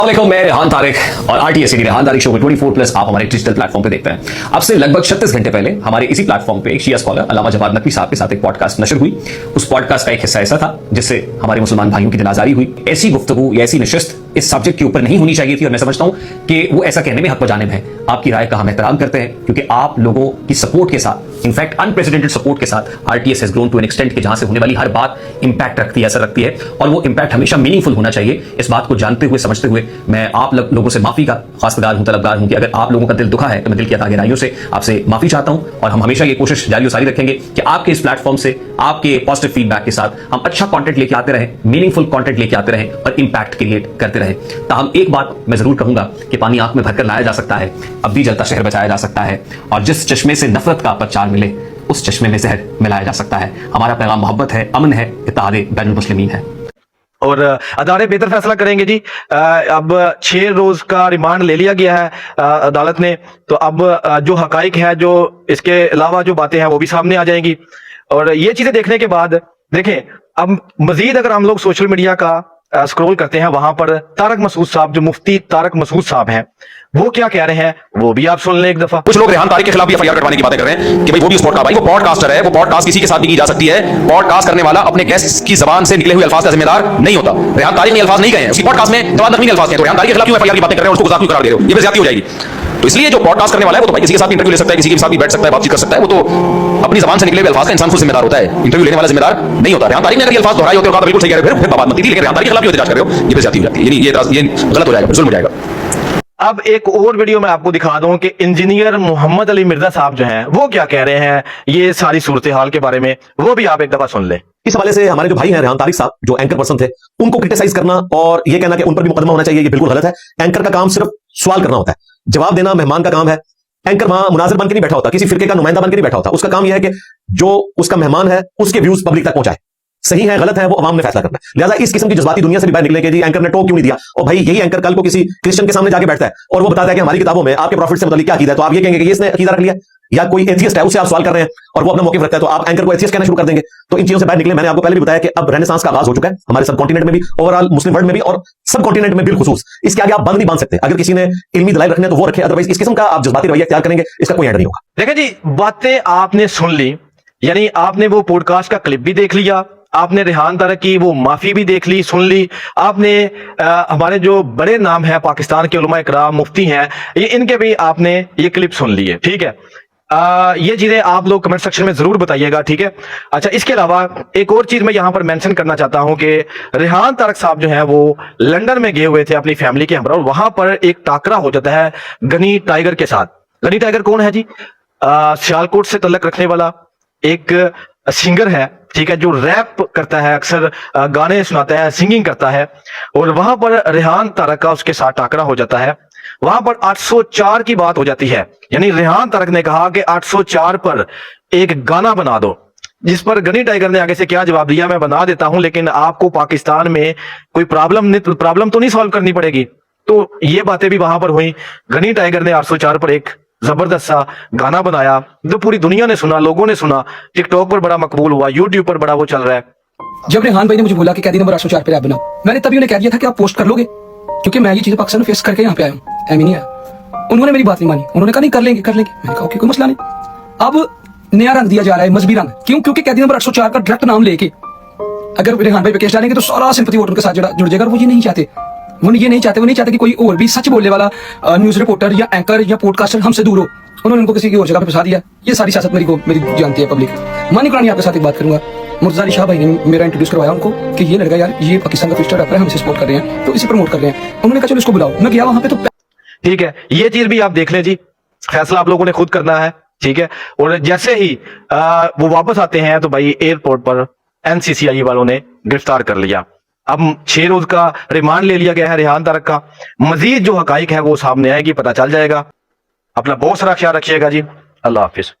वालेकुम, मैं रेहान तारिक और आरटीएस रेहान तारिक शो को 24+ आप हमारे डिजिटल प्लेटफॉर्म पे देखते हैं। अब से लगभग 36 घंटे पहले हमारे इसी प्लेटफॉर्म पे एक शिया स्कॉलर अल्लामा जवाद नकवी साहब के साथ एक पॉडकास्ट नशर हुई। उस पॉडकास्ट का एक हिस्सा ऐसा था जिससे हमारे मुसलमान भाइयों की दिल आजारी हुई। ऐसी गुफ्तगू या ऐसी नशिस्त इस सब्जेक्ट के ऊपर नहीं होनी चाहिए थी और मैं समझता हूं कि वो ऐसा कहने में हक बजानिब है। आपकी राय का हम एहतराम करते हैं क्योंकि आप लोगों की सपोर्ट के साथ, इनफैक्ट अनप्रेसिडेंटेड सपोर्ट के साथ RTS has grown to an extent के जहां से होने वाली हर बात इंपैक्ट रखती है, असर रखती है और वो इंपैक्ट हमेशा मीनिंगफुल होना चाहिए। इस बात को जानते हुए, समझते हुए मैं आप लोगों से माफी का खासदार हूं, तलबगार हूं कि अगर आप लोगों का दिल दुखा है तो मैं दिल की अता गहराइयों से आपसे माफी चाहता हूं और हम हमेशा ये कोशिश जारी सारी रखेंगे कि आपके इस प्लेटफॉर्म से, आपके पॉजिटिव फीडबैक के साथ हम अच्छा कंटेंट लेके आते रहें, मीनिंगफुल कंटेंट लेके आते रहें और इंपैक्ट क्रिएट करते रहें। ताहम एक बात मैं जरूर कहूंगा कि पानी आंख में भरकर लाया जा सकता है, अब भी जलता शहर बचाया जा सकता है और जिस चश्मे से नफरत का प्रचार मिले उस चश्मे में जहर मिलाया जा सकता है। हमारा पैगाम मोहब्बत है, अमन है, इत्तेहाद बैनुल मुस्लिमीन है और अदालत बेहतर फैसला करेंगे जी। अब 6 रोज का रिमांड ले लिया गया है अदालत ने, तो अब जो हकाइक है, जो इसके अलावा जो बातें हैं वो भी सामने आ जाएंगी। और ये चीजें देखने के बाद देखें, अब मजीद अगर हम लोग सोशल मीडिया का स्क्रॉल करते हैं, वहां पर तारक मसूद साहब, जो मुफ्ती तारक मसूद साहब हैं, वो क्या कह रहे हैं वो भी आप सुन लें एक दफा। कुछ लोग रेहान तारिक के खिलाफ भी एफआईआर कटवाने की बातें कर रहे हैं कि भाई वो भी उस भाई वो पॉडकास्टर है, वो पॉडकास्ट किसी के साथ भी की जा सकती है। पॉडकास्ट करने वाला अपने गेस्ट की जबान से निकले हुए अल्फाज का जिम्मेदार नहीं होता। रेहान तारिक ने अल्फाज नहीं कहे हैं, उसकी पॉडकास्ट में जवाद नकवी ने अल्फाज कहे, तो रेहान तारिक के खिलाफ क्यों एफआईआर की बातें कर रहे हैं, उसको गुज़ार क्यों करार दे रहे हो? ये ज्यादती हो जाएगी। तो इसलिए जो पॉडकास्ट करने वाला है वो तो भाई किसी के साथ भी इंटरव्यू ले सकता है, किसी के साथ भी बैठ सकता है, बातचीत कर सकता है, वो तो अपनी जबान से निकले हुए अल्फाज का इंसान खुद जिम्मेदार होता है, इंटरव्यू लेने वाला जिम्मेदार नहीं होता। रेहान तारिक ने अगर ये अल्फाज दोहराए होते तो बिल्कुल सही कह रहे हो, फिर बात मत थी, लेकिन रेहान तारिक के खिलाफ एहतजाज कर रहे हो, ये ज्यादती हो जाती है, ये गलत हो जाएगा, जुल्म हो जाएगा। अब एक और वीडियो मैं आपको दिखा दूं कि इंजीनियर मोहम्मद अली मिर्जा साहब जो हैं वो क्या कह रहे हैं ये सारी सूरत हाल के बारे में, वो भी आप एक दफा सुन लें। इस हवाले से हमारे जो भाई हैं रेहान तारिक साहब, जो एंकर पर्सन थे, उनको क्रिटिसाइज करना और ये कहना कि उन पर भी मुकदमा होना चाहिए, ये बिल्कुल गलत है। एंकर का काम सिर्फ सवाल करना होता है, जवाब देना मेहमान का काम है। एंकर वहां मुनाजिर बन के नहीं बैठा होता, किसी फिरके का नुमाइंदा बन के नहीं बैठा होता। उसका काम यह है कि जो उसका मेहमान है उसके व्यूज पब्लिक तक पहुंचाए। सही है गलत है वो अवाम ने फैसला करना है। लिहाजा इस किस्म की जज्बाती दुनिया से भी बाहर निकले कि जी एंकर ने टोक क्यों नहीं दिया, और भाई यही एंकर कल को किसी क्रिश्चियन के सामने जाके बैठता है और वो बताता है कि हमारी किताबों में आपके प्रॉफिट से मतलब क्या कीदा है, तो आप ये कहेंगे कि ये इसने अकीदा रख लिया। या कोई एथियस्ट है उससे आप सवाल कर रहे हैं और वो अपना मौके रखता है, तो आप एंकर को एथियस्ट कहना शुरू कर देंगे। तो इन चीजों से बाहर निकले। मैंने आपको पहले भी बताया कि अब रेनेसांस का आगाज हो चुका है हमारे सब कॉन्टिनेंट में भी, ओवरऑल मुस्लिम वर्ल्ड में भी और सब कॉन्टिनेंट में बिलखुसूस। इसके आगे आप बंद नहीं बांध सकते। अगर किसी ने इल्मी दलाइल रखने तो वो रखे, अदरवाइज इस किस्म का आप जज्बाती रवैया इख्तियार करेंगे, इसका कोई एंड नहीं होगा। देखिए जी, बातें आपने सुन ली, यानी आपने वो पॉडकास्ट का क्लिप भी देख लिया, आपने रेहान तारिक की वो माफी भी देख ली, सुन ली, आपने हमारे जो बड़े नाम है पाकिस्तान के उलमा इकराम, मुफ्ती हैं, ये इनके भी आपने ये क्लिप सुन लिए, ठीक है। ये चीजें आप लोग कमेंट सेक्शन में जरूर बताइएगा, ठीक है। अच्छा, इसके अलावा एक और चीज मैं यहां पर मेंशन करना चाहता हूं कि रेहान तारिक साहब जो है वो लंदन में गए हुए थे अपनी फैमिली के हमरा, और वहां पर एक टाकरा हो जाता है गनी टाइगर के साथ। गनी टाइगर कौन है जी? सियालकोट से तल्लक रखने वाला एक सिंगर है, ठीक है, जो रैप करता है, अक्सर गाने सुनाता है, सिंगिंग करता है। और वहां पर रेहान तारिक का उसके साथ टाकरा हो जाता है। वहां पर 804 की बात हो जाती है, यानी रेहान तारिक ने कहा कि 804 पर एक गाना बना दो, जिस पर गनी टाइगर ने आगे से क्या जवाब दिया, मैं बना देता हूं लेकिन आपको पाकिस्तान में कोई प्रॉब्लम तो नहीं सॉल्व करनी पड़ेगी। तो ये बातें भी वहां पर हुई। गनी टाइगर ने 804 पर एक जबरदस्त सा गाना बनाया जो पूरी दुनिया ने सुना, लोगों ने सुना, टिकटॉक पर बड़ा मकबूल हुआ, यूट्यूब पर बड़ा वो चल रहा है। जब रेहान भाई ने मुझे बोला कि कैदी नंबर 804 पे रैप बनाओ, मैंने तभी उन्हें कह दिया था कि आप पोस्ट कर लोगे, क्योंकि मैं ये चीजें पाकिस्तान में फेस करके यहाँ पे आया हूँ, एम ही नहीं आया। उन्होंने मेरी बात नहीं मानी, उन्होंने कहा नहीं कर लेंगे। मैंने कहा कोई मसला नहीं। अब नया रंग दिया जा रहा है, मजहबी रंग। क्यों? क्योंकि कैदी नंबर 804 का डायरेक्ट नाम लेके अगर रेहान भाई पे केस डालेंगे तो सारा सिंपैथी वोट उनके साथ जुड़ जाएगा। वो ये नहीं चाहते, वो नहीं चाहते कि कोई और भी सच बोलने वाला न्यूज रिपोर्टर या एंकर या पॉडकास्टर हमसे दूर हो। उन्होंने उनको किसी की और जगह पे फंसा दिया। ये सारी सियासत मेरी जानती है पब्लिक। मानी कुरानी आपके साथ एक बात करूंगा, मुर्तजा अली शाह भाई ने मेरा इंट्रोड्यूस करवाया उनको कि ये लड़का यार ये पाकिस्तान का फ्रीस्टाइल रैपर है, हम इसे सपोर्ट कर रहे हैं, तो इसे प्रमोट कर रहे हैं। उन्होंने कहा चलो इसको बुलाओ। मैं गया वहां पे तो ठीक है, ये चीज भी आप देख लें जी, फैसला आप लोगों ने खुद करना है, ठीक है। और जैसे ही वो वापस आते हैं तो भाई एयरपोर्ट पर एनसीसीआई वालों ने गिरफ्तार कर लिया। अब 6 रोज का रिमांड ले लिया गया है रेहान तारिक का। मजीद जो हकाइक है वो सामने आएगी, पता चल जाएगा। अपना बहुत सारा ख्याल रखिएगा जी। अल्लाह हाफिज।